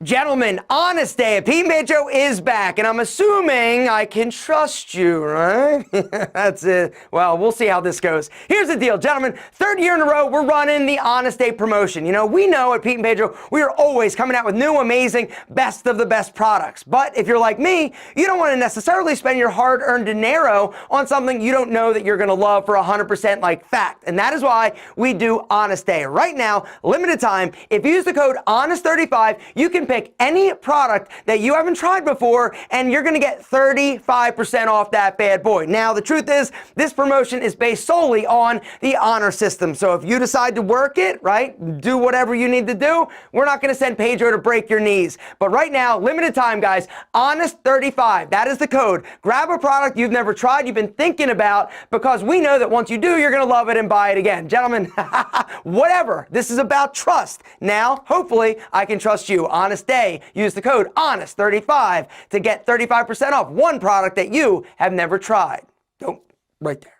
Gentlemen, Honest Day at Pete and Pedro is back, and I'm assuming I can trust you, right? That's it. Well, we'll see how this goes. Here's the deal, gentlemen. Third year in a row, we're running the Honest Day promotion. You know, we know at Pete and Pedro, we are always coming out with new, amazing, best of the best products. But if you're like me, you don't want to necessarily spend your hard-earned dinero on something you don't know that you're going to love for 100% like fact. And that is why we do Honest Day. Right now, limited time, if you use the code HONEST35, you can pick any product that you haven't tried before, and you're going to get 35% off that bad boy. Now, the truth is, this promotion is based solely on the honor system. So if you decide to work it, right, do whatever you need to do, we're not going to send Pedro to break your knees. But right now, limited time, guys, HONEST35, that is the code. Grab a product you've never tried, you've been thinking about, because we know that once you do, you're going to love it and buy it again. Gentlemen, whatever. This is about trust. Now, hopefully, I can trust you. Honest Day. Use the code HONEST35 to get 35% off one product that you have never tried. Right there.